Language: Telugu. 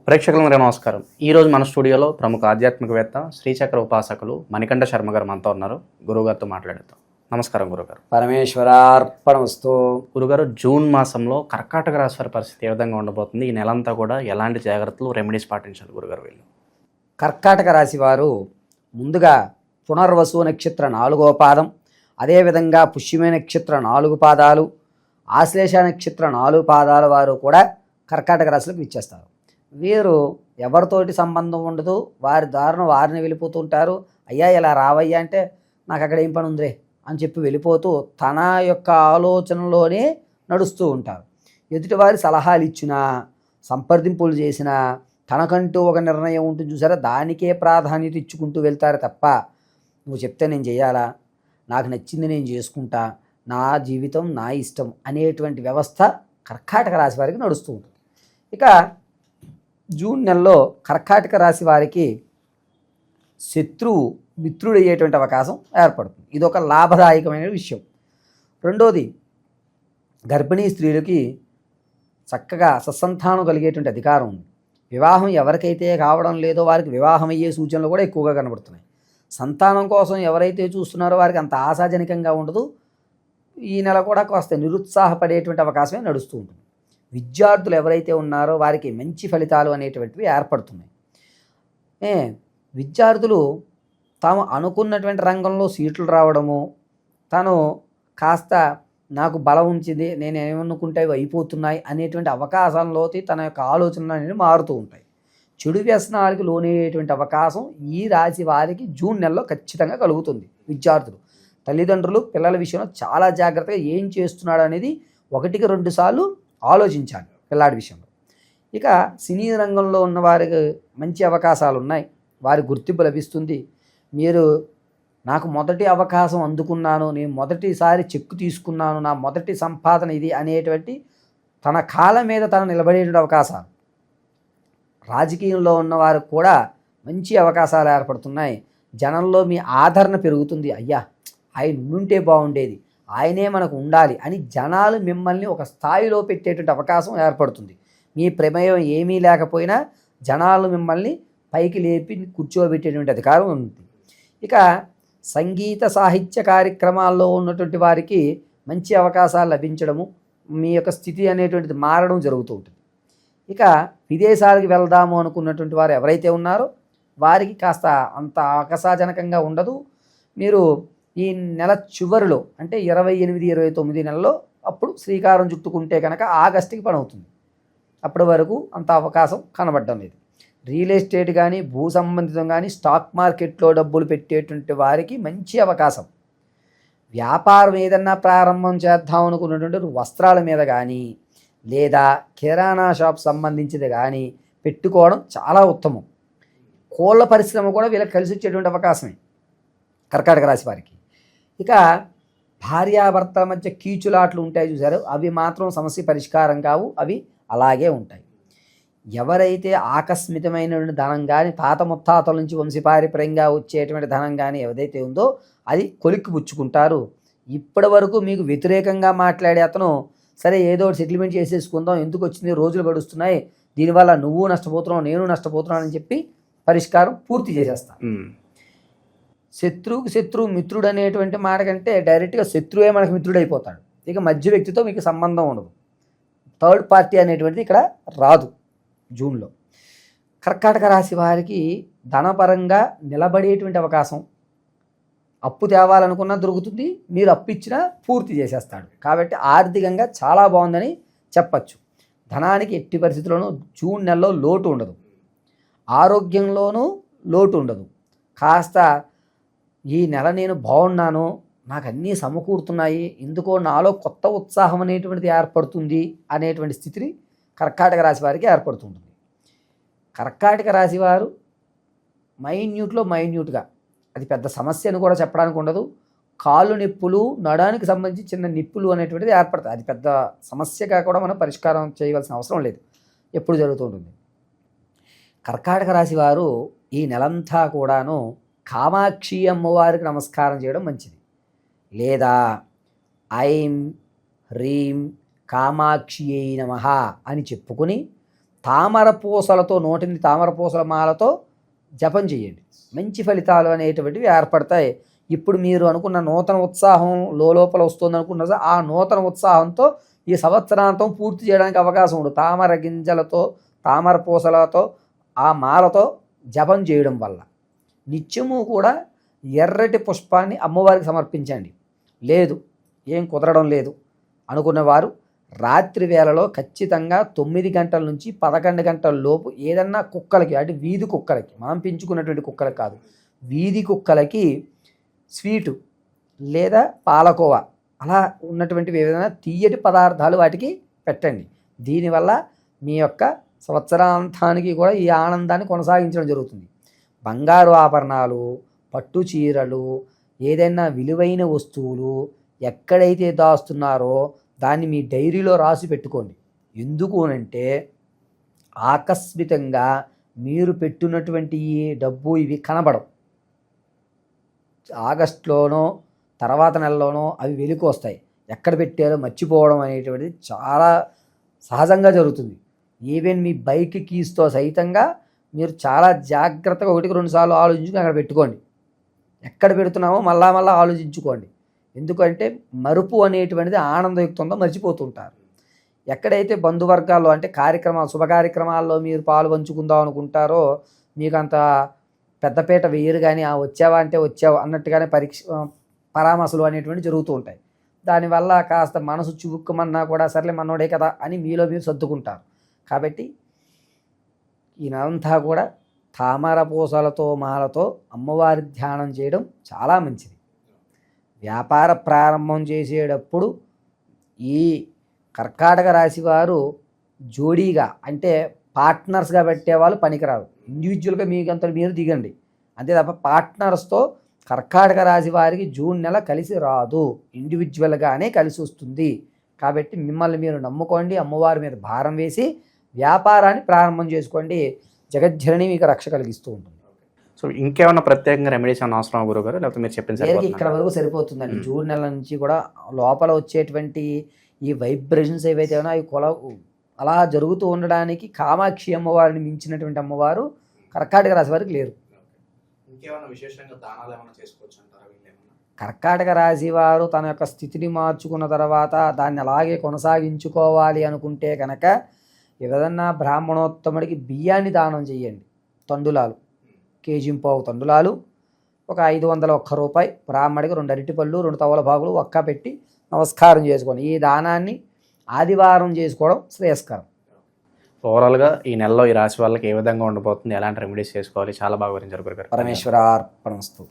ప్రేక్షకులందరికీ నమస్కారం. ఈరోజు మన స్టూడియోలో ప్రముఖ ఆధ్యాత్మికవేత్త శ్రీచక్ర ఉపాసకులు మణికంఠ శర్మ గారు మనతో ఉన్నారు. గురువుగారితో మాట్లాడేద్దాం. నమస్కారం గురుగారు. పరమేశ్వరార్పణమస్తు. గురుగారు, జూన్ మాసంలో కర్కాటక రాశి వారి పరిస్థితి ఏ విధంగా ఉండబోతుంది? ఈ నెలంతా కూడా ఎలాంటి జాగ్రత్తలు, రెమెడీస్ పాటించాలి గురుగారు వీళ్ళు? కర్కాటక రాశి వారు ముందుగా పునర్వసు నక్షత్ర 4వ పాదం, అదేవిధంగా పుష్యమే నక్షత్ర 4 పాదాలు, ఆశ్లేష నక్షత్ర 4 పాదాల వారు కూడా కర్కాటక రాశిలోకి ఇచ్చేస్తారు. వీరు ఎవరితోటి సంబంధం ఉండదు, వారి దారిన వారిని వెళ్ళిపోతూ ఉంటారు. అయ్యా ఇలా రావయ్యా అంటే నాకు అక్కడ ఏం పని ఉందిరే అని చెప్పి వెళ్ళిపోతూ తన యొక్క ఆలోచనలోనే నడుస్తూ ఉంటారు. ఎదుటివారి సలహాలు ఇచ్చినా, సంప్రదింపులు చేసినా తనకంటూ ఒక నిర్ణయం ఉంటుంది చూసారా, దానికే ప్రాధాన్యత ఇచ్చుకుంటూ వెళ్తారు తప్ప నువ్వు చెప్తే నేను చేయాలా, నాకు నచ్చింది నేను చేసుకుంటా, నా జీవితం నా ఇష్టం అనేటువంటి వ్యవస్థ కర్కాటక రాశి వారికి నడుస్తూ ఉంటుంది. ఇక జూన్ నెలలో కర్కాటక రాశి వారికి శత్రువు మిత్రుడయ్యేటువంటి అవకాశం ఏర్పడుతుంది. ఇది ఒక లాభదాయకమైన విషయం. రెండోది, గర్భిణీ స్త్రీలకి చక్కగా సత్సంతానం కలిగేటువంటి అధికారం ఉంది. వివాహం ఎవరికైతే కావడం లేదో వారికి వివాహం అయ్యే సూచనలు కూడా ఎక్కువగా కనబడుతున్నాయి. సంతానం కోసం ఎవరైతే చూస్తున్నారో వారికి అంత ఆశాజనకంగా ఉండదు. ఈ నెల కూడా కాస్త నిరుత్సాహపడేటువంటి అవకాశమే నడుస్తూ ఉంటుంది. విద్యార్థులు ఎవరైతే ఉన్నారో వారికి మంచి ఫలితాలు అనేటువంటివి ఏర్పడుతున్నాయి. విద్యార్థులు తాము అనుకున్నటువంటి రంగంలో సీట్లు రావడము, తను కాస్త నాకు బలం ఉంచింది, నేను ఏమనుకుంటే అవి అయిపోతున్నాయి అనేటువంటి అవకాశంలోకి తన యొక్క ఆలోచనలు అనేవి మారుతూ ఉంటాయి. చెడు వ్యసనాలకు లోనయ్యేటువంటి అవకాశం ఈ రాశి వారికి జూన్ నెలలో ఖచ్చితంగా కలుగుతుంది. విద్యార్థులు, తల్లిదండ్రులు పిల్లల విషయంలో చాలా జాగ్రత్తగా ఏం చేస్తున్నాడు అనేది 1-2 సార్లు ఆలోచించాలి పిల్లాడి విషయంలో. ఇక సినీ రంగంలో ఉన్న వారికి మంచి అవకాశాలు ఉన్నాయి, వారి గుర్తింపు లభిస్తుంది. మీరు నాకు మొదటి అవకాశం అందుకున్నాను, నేను మొదటిసారి చెక్కు తీసుకున్నాను, నా మొదటి సంపాదన ఇది అనేటువంటి తన కాళ్ళ మీద తను నిలబడేటువంటి అవకాశాలు. రాజకీయంలో ఉన్నవారికి కూడా మంచి అవకాశాలు ఏర్పడుతున్నాయి. జనంలో మీ ఆదరణ పెరుగుతుంది. అయ్యా ఆయన ఉంటే బాగుండేది, ఆయనే మనకు ఉండాలి అని జనాలు మిమ్మల్ని ఒక స్థాయిలో పెట్టేటువంటి అవకాశం ఏర్పడుతుంది. మీ ప్రమేయం ఏమీ లేకపోయినా జనాలు మిమ్మల్ని పైకి లేపి కూర్చోబెట్టేటువంటి అధికారం ఉంది. ఇక సంగీత సాహిత్య కార్యక్రమాల్లో ఉన్నటువంటి వారికి మంచి అవకాశాలు లభించడము, మీ యొక్క స్థితి అనేటువంటిది మారడం జరుగుతూ ఉంటుంది. ఇక విదేశాలకు వెళ్దాము అనుకున్నటువంటి వారు ఎవరైతే ఉన్నారో వారికి కాస్త అంత ఆకర్షాజనకంగా ఉండదు. మీరు ఈ నెల చివరిలో అంటే 28-29 నెలలో అప్పుడు శ్రీకారం చుట్టుకుంటే కనుక ఆగస్టుకి పని అవుతుంది. అప్పటి వరకు అంత అవకాశం కనబడడం లేదు. రియల్ ఎస్టేట్ కానీ, భూ సంబంధితం కానీ, స్టాక్ మార్కెట్లో డబ్బులు పెట్టేటువంటి వారికి మంచి అవకాశం. వ్యాపారం ఏదన్నా ప్రారంభం చేద్దాం అనుకున్నటువంటి వస్త్రాల మీద కానీ, లేదా కిరాణా షాప్ సంబంధించింది కానీ పెట్టుకోవడం చాలా ఉత్తమం. కోళ్ళ పరిశ్రమ కూడా వీళ్ళకి కలిసి వచ్చేటువంటి అవకాశమే కర్కాటక రాశి వారికి. ఇక భార్యాభర్తల మధ్య కీచులాట్లు ఉంటాయి చూసారు, అవి మాత్రం సమస్య పరిష్కారం కావు, అవి అలాగే ఉంటాయి. ఎవరైతే ఆకస్మికమైన ధనం కానీ, తాత ముత్తాతల నుంచి వంశపారంపర్యంగా వచ్చేటువంటి ధనం కానీ ఏదైతే ఉందో అది కొలిక్కి పుచ్చుకుంటారు. ఇప్పటి వరకు మీకు వ్యతిరేకంగా మాట్లాడే అతను సరే ఏదో సెటిల్మెంట్ చేసేసుకుందాం, ఎందుకు వచ్చింది, రోజులు గడుస్తున్నాయి, దీనివల్ల నువ్వు నష్టపోతున్నావు నేను నష్టపోతున్నాను అని చెప్పి పరిష్కారం పూర్తి చేసేస్తాను. శత్రువుకి శత్రువు మిత్రుడు అనేటువంటి మాట కంటే డైరెక్ట్గా శత్రువే మనకు మిత్రుడు అయిపోతాడు. ఇక మధ్య వ్యక్తితో మీకు సంబంధం ఉండదు. థర్డ్ పార్టీ అనేటువంటిది ఇక్కడ రాదు జూన్లో. కర్కాటక రాశి వారికి ధనపరంగా నిలబడేటువంటి అవకాశం, అప్పు తేవాలనుకున్నా దొరుకుతుంది, మీరు అప్పు ఇచ్చినా పూర్తి చేసేస్తాడు. కాబట్టి ఆర్థికంగా చాలా బాగుందని చెప్పచ్చు. ధనానికి ఎట్టి పరిస్థితుల్లోనూ జూన్ నెలలో లోటు ఉండదు, ఆరోగ్యంలోనూ లోటు ఉండదు. కాస్త ఈ నెల నేను బాగున్నాను, నాకు అన్నీ సమకూరుతున్నాయి, ఎందుకో నాలో కొత్త ఉత్సాహం అనేటువంటిది ఏర్పడుతుంది అనేటువంటి స్థితిని కర్కాటక రాశి వారికి ఏర్పడుతుంటుంది. కర్కాటక రాశి వారు మైన్యూట్గా, అది పెద్ద సమస్య అని కూడా చెప్పడానికి ఉండదు, కాళ్ళు నొప్పులు, నడానికి సంబంధించి చిన్న నిప్పులు అనేటువంటిది ఏర్పడుతుంది. అది పెద్ద సమస్యగా కూడా మనం పరిష్కారం చేయవలసిన అవసరం లేదు, ఎప్పుడు జరుగుతుంటుంది. కర్కాటక రాశి వారు ఈ నెలంతా కూడాను కామాక్షి అమ్మవారికి నమస్కారం చేయడం మంచిది. లేదా ఐం హ్రీం కామాక్షి నమః అని చెప్పుకుని తామర పూసలతో 108 తామర పూసల మాలతో జపం చేయండి. మంచి ఫలితాలు అనేటువంటివి ఏర్పడతాయి. ఇప్పుడు మీరు అనుకున్న నూతన ఉత్సాహం లోపల వస్తుంది అనుకున్న ఆ నూతన ఉత్సాహంతో ఈ సంవత్సరాంతం పూర్తి చేయడానికి అవకాశం ఉంది. తామర గింజలతో తామర పూసలతో ఆ మాలతో జపం చేయడం వల్ల నిత్యము కూడా ఎర్రటి పుష్పాన్ని అమ్మవారికి సమర్పించండి. లేదు ఏం కుదరడం లేదు అనుకున్నవారు రాత్రి వేళలో ఖచ్చితంగా 9 గంటల నుంచి 11 గంటల లోపు ఏదన్నా కుక్కలకి, అంటే వీధి కుక్కలకి, మనం పెంచుకున్నటువంటి కుక్కలకి కాదు, వీధి కుక్కలకి స్వీటు లేదా పాలకోవా అలా ఉన్నటువంటివి ఏదైనా తీయటి పదార్థాలు వాటికి పెట్టండి. దీనివల్ల మీ యొక్క సంవత్సరాంతానికి కూడా ఈ ఆనందాన్ని కొనసాగించడం జరుగుతుంది. బంగారు ఆభరణాలు, పట్టు చీరలు, ఏదైనా విలువైన వస్తువులు ఎక్కడైతే దాస్తున్నారో దాన్ని మీ డైరీలో రాసి పెట్టుకోండి. ఎందుకు అంటే ఆకస్మికంగా మీరు పెట్టినటువంటి ఈ డబ్బు ఇవి కనబడవు. ఆగస్టులోనో తర్వాత నెలలోనో అవి వెలికి వస్తాయి. ఎక్కడ పెట్టారో మర్చిపోవడం అనేటువంటిది చాలా సహజంగా జరుగుతుంది. ఈవెన్ మీ బైక్ కీస్తో సైతంగా మీరు చాలా జాగ్రత్తగా 1-2 సార్లు ఆలోచించుకుని అక్కడ పెట్టుకోండి. ఎక్కడ పెడుతున్నామో మళ్ళా ఆలోచించుకోండి. ఎందుకంటే మరుపు అనేటువంటిది ఆనందయుక్తంతో మర్చిపోతుంటారు. ఎక్కడైతే బంధువర్గాల్లో అంటే శుభ కార్యక్రమాల్లో మీరు పాలు పంచుకుందాం అనుకుంటారో మీకు అంత పెద్దపీట వేయరు, కానీ వచ్చావా అంటే వచ్చావు అన్నట్టుగానే పరామర్శలు అనేటువంటి జరుగుతూ ఉంటాయి. దానివల్ల కాస్త మనసు చురుక్కుమన్నా కూడా సర్లే మనోడే కదా అని మీలో మీరు సర్దుకుంటారు. కాబట్టి ఈ నెలంతా కూడా తామర పూసలతో మాలతో అమ్మవారి ధ్యానం చేయడం చాలా మంచిది. వ్యాపార ప్రారంభం చేసేటప్పుడు ఈ కర్కాటక రాశి వారు జోడీగా అంటే పార్ట్నర్స్గా పెట్టేవాళ్ళు పనికిరాదు. ఇండివిజువల్గా మీకంతా మీరు దిగండి అంతే తప్ప పార్ట్నర్స్తో కర్కాటక రాశి వారికి జూన్ నెల కలిసి రాదు, ఇండివిజువల్గానే కలిసి వస్తుంది. కాబట్టి మిమ్మల్ని మీరు నమ్ముకోండి, అమ్మవారి మీద భారం వేసి వ్యాపారాన్ని ప్రారంభం చేసుకోండి. జగజ్జనని మీకు రక్ష కలిగిస్తూ ఉంటుంది. సో ఇంకేమైనా ప్రత్యేకంగా రెమెడీస్ ఏమైనా అవసరం గురుగారు, లేకపోతే మీరు చెప్పిన ఇక్కడ వరకు సరిపోతుందండి. జూన్ నెల నుంచి కూడా లోపల వచ్చేటువంటి ఈ వైబ్రేషన్స్ ఏవైతే ఉన్నాయో అవి అలా జరుగుతూ ఉండడానికి కామాక్షి అమ్మవారిని మించినటువంటి అమ్మవారు కర్కాటక రాశి వారికి లేరు. ఇంకేమైనా విశేషంగా దానాలు ఏమైనా చేసుకోవచ్చు అంటారా? కర్కాటక రాశి వారు తన యొక్క స్థితిని మార్చుకున్న తర్వాత దాన్ని అలాగే కొనసాగించుకోవాలి అనుకుంటే కనుక ఏదన్నా బ్రాహ్మణోత్తముడికి బియ్యాన్ని దానం చేయండి. తండులాలు, 1.5 కేజీ తండులాలు, ఒక 501 రూపాయి, బ్రాహ్మడికి 2 అరటిపళ్ళు, 2 తవలపాకులు ఒక్క పెట్టి నమస్కారం చేసుకోండి. ఈ దానాన్ని ఆదివారం చేసుకోవడం శ్రేయస్కరం. ఓవరాల్గా ఈ నెలలో ఈ రాశి వాళ్ళకి ఏ విధంగా ఉండబోతుంది, ఎలాంటి రెమెడీస్ చేసుకోవాలి, చాలా బాగా వివరించారు గురుగారు. పరమేశ్వరార్పణమస్తు.